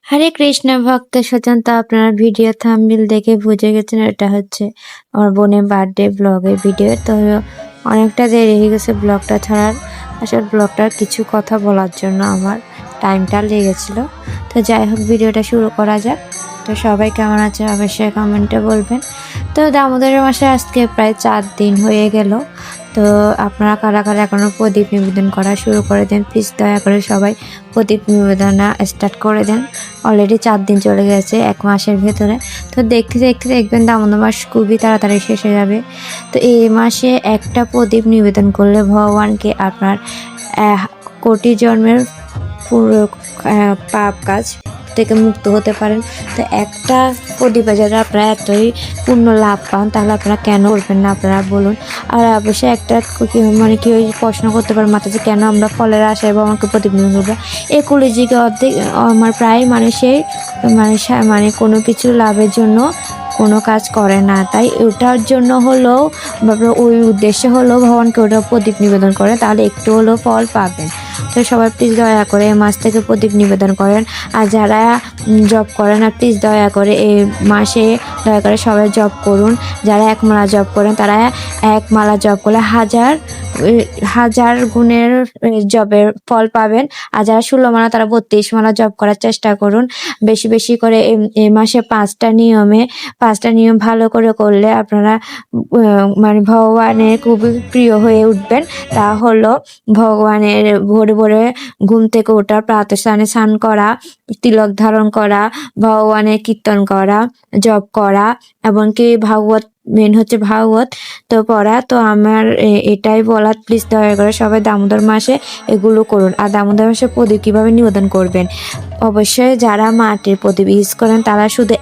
হরে কৃষ্ণ ভক্ত স্বজন, তো আপনারা ভিডিও থাম্বনেল দেখে বুঝে গেছেন এটা হচ্ছে আমার বোনের বার্থডে ব্লগের ভিডিও। তো অনেকটা দেরি হয়ে গেছে ব্লগটা ছাড়ার। আসলে ব্লগটার কিছু কথা বলার জন্য আমার টাইমটা লেগেছিল। তো যাই হোক, ভিডিওটা শুরু করা যাক। তো সবাই কেমন আছে অবশ্যই কমেন্টে বলবেন। তো দামোদর মাসে আজকে প্রায় 4 দিন হয়ে গেল। তো আপনারা কারা কারা এখনও প্রদীপ নিবেদন করা শুরু করে দেন, প্লিজ দয়া করে সবাই প্রদীপ নিবেদনা স্টার্ট করে দেন। অলরেডি 4 দিন চলে গেছে 1 মাসের ভেতরে। তো দেখতে দেখতে দেখবেন দামোদর মাস খুবই তাড়াতাড়ি শেষ হয়ে যাবে। তো এই মাসে একটা প্রদীপ নিবেদন করলে ভগবানকে আপনার কোটি জন্মের পুরো পাপ কাজ থেকে মুক্ত হতে পারেন। তো একটা প্রদীপে যারা আপনারা এতই পূর্ণ লাভ পান, তাহলে আপনারা কেন করবেন না আপনারা বলুন। আর অবশ্যই একটা কেউ প্রশ্ন করতে পারেন মাথা যে কেন আমরা ফলের আশায় বা আমাকে প্রদীপ নিবেদন করবো। এই কলিযুগে অর্ধেক আমার প্রায় মানুষের মানে কোনো কিছু লাভের জন্য কোনো কাজ করে না, তাই ওটার জন্য হলেও ওই উদ্দেশ্যে হলেও ভগবানকে ওটা প্রদীপ নিবেদন করে, তাহলে একটু হলেও ফল পাবেন। তো সবাই প্লিজ দয়া করে এই মাস থেকে প্রদীপ নিবেদন করেন। আর যারা জব করেন আর প্লিজ দয়া করে এই মাসে দয়া করে সবাই জব করুন। যারা 1 মালা জব করেন তারা 1 মালা জব করলে হাজার গুণের জবের ফল পাবেন। আর যারা 16 মালা তারা 32 মালা জব করার চেষ্টা করুন। বেশি বেশি করে এই মাসে 5টা নিয়ম ভালো করে করলে আপনারা মানে ভগবানের খুবই প্রিয় হয়ে উঠবেন। তা হলো ভগবানের ভোরে ভোরে ঘুম থেকে ওঠা, প্রাতঃস্নানে স্নান করা, তিলক ধারণ করা, ভগবানের কীর্তন করা, জপ করা, এমনকি মেন হচ্ছে ভাগবত তো পড়া। তো আমার এটাই বলার, প্লিজ দয়া করে সবাই দামোদর মাসে এগুলো করুন। আর দামোদর মাসে প্রদীপ কীভাবে নিবেদন করবেন, অবশ্যই যারা মাটির প্রদীপ ইউজ করেন তারা শুধু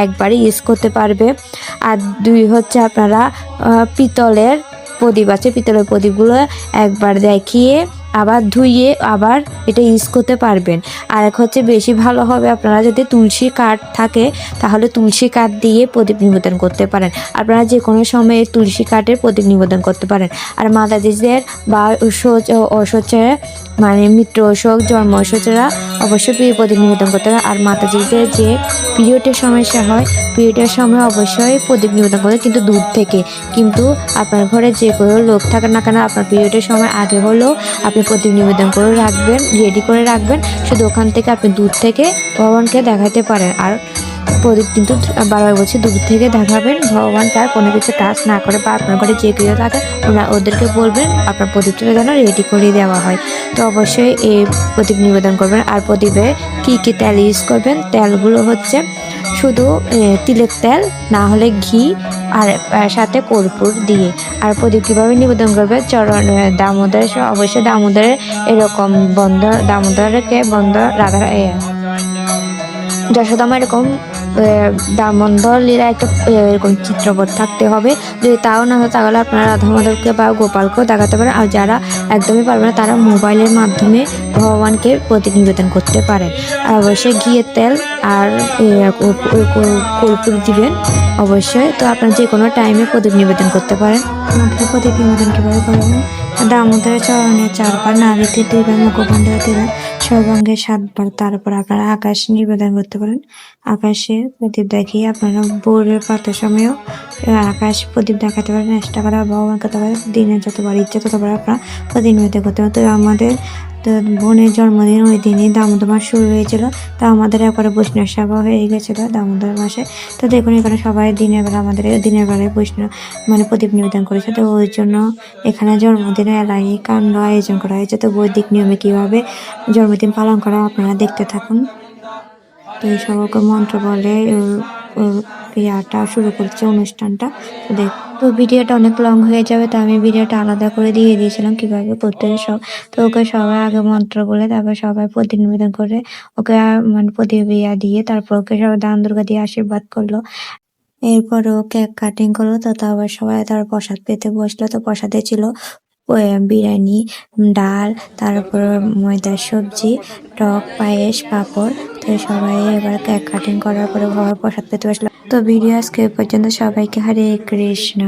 একবারই ইউজ করতে পারবে। আর 2 হচ্ছে আপনারা পিতলের প্রদীপ আছে, পিতলের প্রদীপগুলো একবার দেখিয়ে আবার ধুইয়ে আবার এটা ইউজ করতে পারবেন। আর এক হচ্ছে বেশি ভালো হবে আপনারা যদি তুলসী কাঠ থাকে তাহলে তুলসী কাঠ দিয়ে প্রদীপ নিবেদন করতে পারেন। আপনারা যে কোনো সময়ে তুলসী কাঠের প্রদীপ নিবেদন করতে পারেন। আর মাতাজিদের বা অসুচের মানে মৃত্যু অসুখ, জন্ম অসুচেরা অবশ্যই প্রদীপ নিবেদন করতে হবে। আর মাতাজিদের যে পিরিয়ডের সমস্যা হয়, পিরিয়ডের সময় অবশ্যই প্রদীপ নিবেদন করতে, কিন্তু দূর থেকে। কিন্তু আপনার ঘরে যে কোনো লোক থাকে না কেন, আপনার পিরিয়ডের সময় আগে হলেও আপনি প্রদীপ নিবেদন করে রাখবেন, রেডি করে রাখবেন। শুধু ওখান থেকে আপনি দূর থেকে ভগবানকে দেখাতে পারেন। আর প্রদীপ কিন্তু বারবার বলছি দূর থেকে দেখাবেন, ভগবান তার কোনো কিছু কাজ না করে বা আপনার ঘরে যে কেউ থাকে ওদেরকে বলবেন আপনার প্রদীপটা যেন রেডি করে দেওয়া হয়। তো অবশ্যই এই প্রদীপ নিবেদন করবেন। আর প্রদীপে কী তেল ইউজ করবেন, তেলগুলো হচ্ছে শুধু তিলের তেল, না হলে ঘি, আর সাথে কর্পূর দিয়ে। আর প্রদীপ কীভাবে নিবেদন করবে, দামোদর অবশ্যই দামোদরের এরকম দামোদরকে রাধা যশোদামা এরকম দামোদর লীলা একটা এরকম চিত্রপট থাকতে হবে। যদি তাও না হয় তাহলে আপনারা রাধা মাধবকে বা গোপালকেও দেখাতে পারেন। আর যারা একদমই পারবে না তারা মোবাইলের মাধ্যমে ভগবানকে প্রদীপ নিবেদন করতে পারেন। আর অবশ্যই ঘিয়ের তেল আর কর্পূর দিবেন অবশ্যই। তো আপনারা যে কোনো টাইমে প্রদীপ নিবেদন করতে পারেন। প্রদীপ নিবেদন কীভাবে করবেন, দামোদরের চরণে 4 বার, নাভিতে 2 বার, মুখমণ্ডলে 2 বার, সর্বাঙ্গে 7 বার। তারপর আপনারা আকাশ নিবেদন করতে পারেন। আকাশে প্রদীপ দেখিয়ে আপনারা ভোরের প্রাতঃ সময়ও আকাশ প্রদীপ দেখাতে পারেন, চেষ্টা করা ভগবান করতে পারেন। দিনে যতবার ইচ্ছে ততবার আপনারা প্রদীপ নিবেদন করতে পারেন। তো আমাদের বোনের জন্মদিন ওই দিনই দামোদর মাস শুরু হয়েছিল। তো আমাদের একবারে বৈষ্ণব সেবা হয়ে গেছিলো দামোদর মাসে। তো দেখুন এখানে সবাই দিনের বেলায় বৈষ্ণব মানে প্রদীপ নিবেদন করেছে। তো ওই জন্য এখানে জন্মদিনের এলাই কাণ্ড আয়োজন করা হয়েছে। তো বৈদিক নিয়মে কীভাবে জন্মদিন পালন করা আপনারা দেখতে থাকুন। তো এই সবাইকে মন্ত্র বলে ক্রিয়াটা শুরু করছে, অনুষ্ঠানটা। তো ভিডিওটা অনেক লং হয়ে যাবে, তো আমি ভিডিওটা আলাদা করে দিয়ে দিয়েছিলাম কীভাবে করতে সব। তো ওকে সবাই আগে মন্ত্র বলে তারপর সবাই প্রদীপ নিবেদন করে ওকে মানে প্রদীপ দিয়ে তারপর ওকে সবাই দান দুর্গা দিয়ে আশীর্বাদ করলো। এরপরে ও কেক কাটিং করলো। তো তারপর সবাই তার প্রসাদ পেতে বসলো। তো প্রসাদে ছিল বিরিয়ানি, ডাল, তারপর ময়দার সবজি, টক, পায়েস, পাঁপড়। তো সবাই এবার কেক কাটিং করার পরে প্রসাদ পেতে বসলো। তো ভিডিও আজকে পর্যন্ত, সবাইকে হরে কৃষ্ণ।